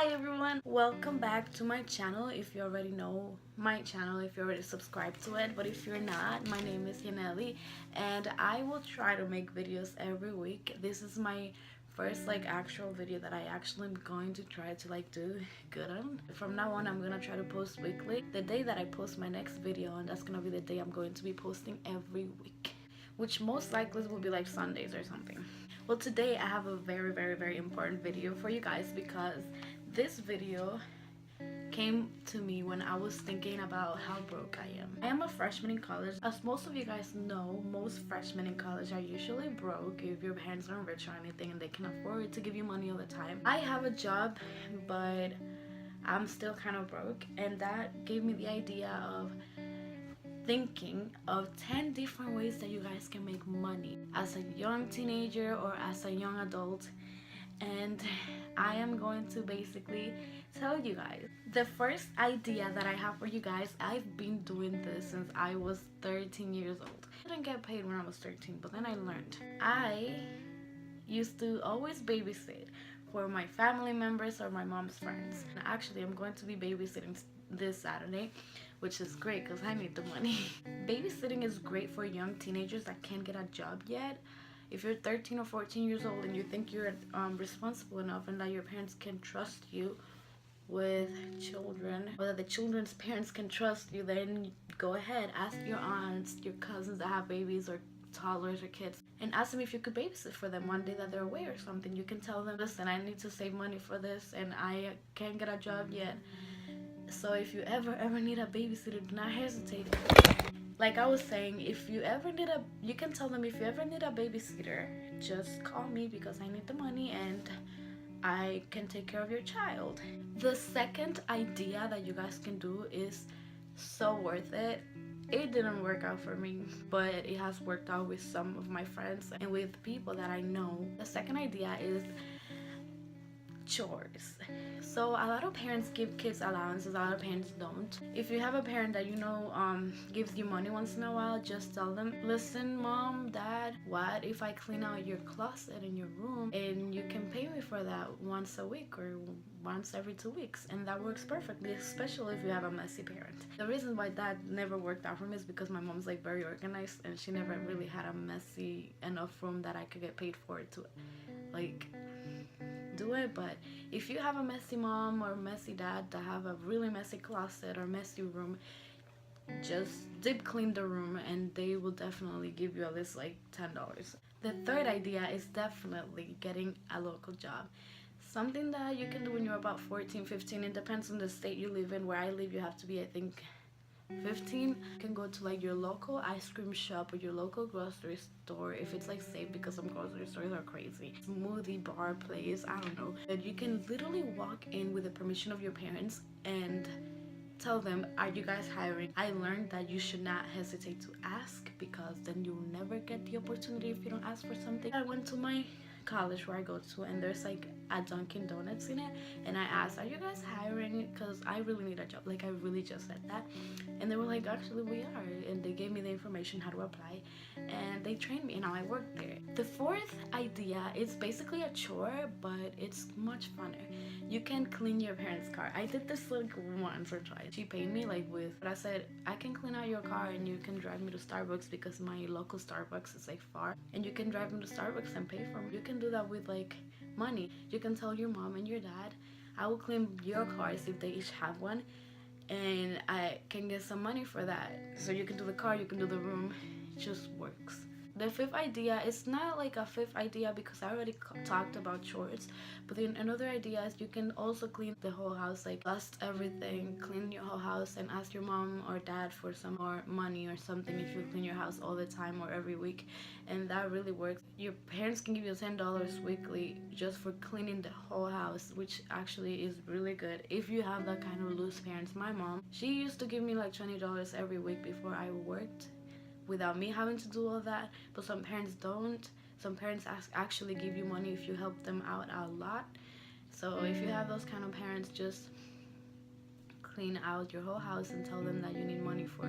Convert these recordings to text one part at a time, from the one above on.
Hi everyone, welcome back to my channel. If you already know my channel, if you already subscribed to it, but if you're not, my name is Yaneli and I will try to make videos every week. This is my first actual video that I actually am going to try to do good on. From now on I'm gonna try to post weekly. The day that I post my next video, and that's gonna be the day I'm going to be posting every week, which most likely will be like Sundays or something. Well, today I have a very important video for you guys because this video came to me when I was thinking about how broke I am. I am a freshman in college. As most of you guys know, most freshmen in college are usually broke if your parents aren't rich or anything and they can afford to give you money all the time. I have a job, but I'm still kind of broke, and that gave me the idea of thinking of 10 different ways that you guys can make money as a young teenager or as a young adult. And I am going to basically tell you guys. The first idea that I have for you guys, I've been doing this since I was 13 years old. I didn't get paid when I was 13, but then I learned. I used to always babysit for my family members or my mom's friends. And actually, I'm going to be babysitting this Saturday, which is great because I need the money. Babysitting is great for young teenagers that can't get a job yet. If you're 13 or 14 years old and you think you're responsible enough and that your parents can trust you with children, or that the children's parents can trust you, then go ahead, ask your aunts, your cousins that have babies or toddlers or kids, and ask them if you could babysit for them one day that they're away or something. You can tell them, listen, I need to save money for this and I can't get a job yet. So if you ever need a babysitter, do not hesitate. Like I was saying, if you ever need you can tell them, if you ever need a babysitter, just call me because I need the money and I can take care of your child. The second idea that you guys can do is so worth it. It didn't work out for me, but it has worked out with some of my friends and with people that I know. The second idea is chores. So a lot of parents give kids allowances, a lot of parents don't. If you have a parent that you know gives you money once in a while, just tell them, listen mom, dad, what if I clean out your closet in your room and you can pay me for that once a week or once every 2 weeks? And that works perfectly, especially if you have a messy parent. The reason why that never worked out for me is because my mom's very organized and she never really had a messy enough room that I could get paid for it to do it. But if you have a messy mom or messy dad that have a really messy closet or messy room, just deep clean the room and they will definitely give you at least $10. The third idea is definitely getting a local job. Something that you can do when you're about 14, 15. It depends on the state you live in. Where I live, you have to be, I think, 15. You can go to your local ice cream shop or your local grocery store if it's safe, because some grocery stores are crazy. Smoothie bar place, I don't know. And you can literally walk in with the permission of your parents and tell them, are you guys hiring? I learned that you should not hesitate to ask, because then you'll never get the opportunity if you don't ask for something. I went to my college where I go to, and there's a Dunkin' Donuts in it, and I asked, are you guys hiring? Because I really need a job. I really just said that, and they were like, actually we are, and they gave me the information how to apply and they trained me and now I work there. The fourth idea is basically a chore, but it's much funner. You can clean your parents' car. I did this once or twice. She paid me but I said, I can clean out your car and you can drive me to Starbucks, because my local Starbucks is far, and you can drive me to Starbucks and pay for me. You can do that with money. You can tell your mom and your dad, I will clean your cars if they each have one, and I can get some money for that. So you can do the car, you can do the room. It just works. The fifth idea is not a fifth idea because I already talked about chores, but then another idea is you can also clean the whole house, dust everything, clean your whole house, and ask your mom or dad for some more money or something if you clean your house all the time or every week, and that really works. Your parents can give you $10 weekly just for cleaning the whole house, which actually is really good if you have that kind of loose parents. My mom, she used to give me $20 every week before I worked, without me having to do all that. But some parents don't. Some parents actually give you money if you help them out a lot. So if you have those kind of parents, just clean out your whole house and tell them that you need money for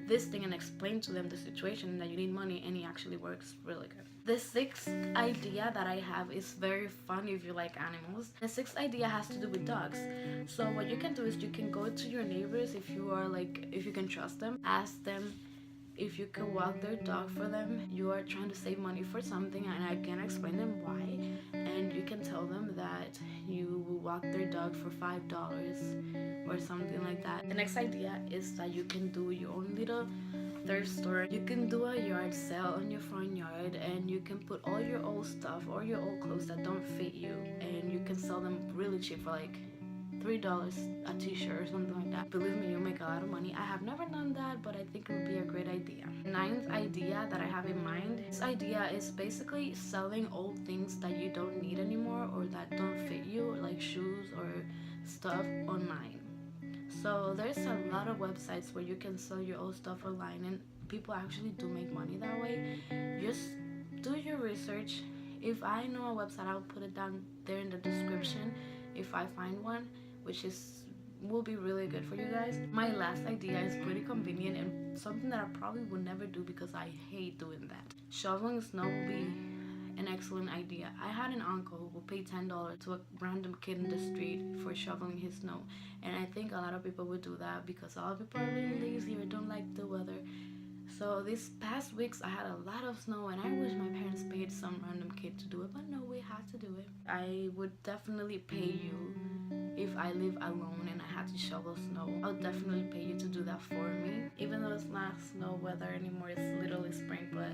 this thing and explain to them the situation and that you need money, and it actually works really good. The sixth idea that I have is very fun if you like animals. The sixth idea has to do with dogs. So what you can do is you can go to your neighbors, if you are like, if you can trust them, ask them if you can walk their dog for them. You are trying to save money for something, and I can explain them why, and you can tell them that you will walk their dog for $5 or something like that. The next idea is that you can do your own little thrift store. You can do a yard sale on your front yard, and you can put all your old stuff or your old clothes that don't fit you, and you can sell them really cheap for like $3 a t-shirt or something like that. Believe me, you'll make a lot of money. I have never done that, but I think it would be a great idea. Ninth idea that I have in mind, this idea is basically selling old things that you don't need anymore or that don't fit you, like shoes or stuff, online. So there's a lot of websites where you can sell your old stuff online, and people actually do make money that way. Just do your research. If I know a website, I'll put it down there in the description if I find one, which will be really good for you guys. My last idea is pretty convenient and something that I probably would never do because I hate doing that. Shoveling snow will be an excellent idea. I had an uncle who would pay $10 to a random kid in the street for shoveling his snow, and I think a lot of people would do that because a lot of people are really lazy or don't like the weather. So these past weeks I had a lot of snow, and I wish my parents paid some random kid to do it, but no, we had to do it. I would definitely pay you if I live alone and I had to shovel snow. I'll definitely pay you to do that for me. Even though it's not snow weather anymore, it's literally spring, but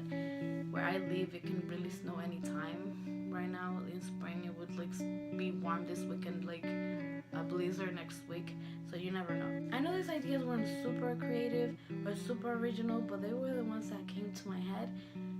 where I live it can really snow anytime. Right now in spring it would like be warm this weekend, like a blizzard next week, so you never know. I know these ideas weren't super creative or super original, but they were the ones that came to my head,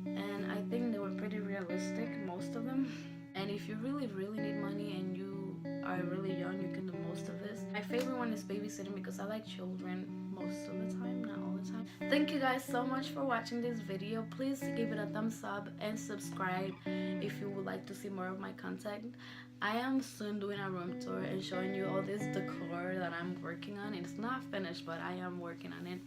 and I think they were pretty realistic, most of them. And if you really need money and you are really young, you can do most of this. My favorite one is babysitting because I like children most of the time, not all the time. Thank you guys so much for watching this video. Please give it a thumbs up and subscribe if you would like to see more of my content. I am soon doing a room tour and showing you all this decor that I'm working on. It's not finished, but I am working on it.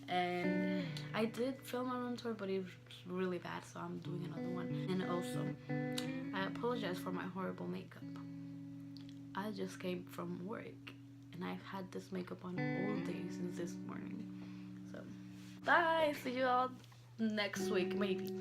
And I did film a room tour, but it was really bad, so I'm doing another one. And also, I apologize for my horrible makeup. I just came from work and I've had this makeup on all day since this morning. So bye, see you all next week maybe.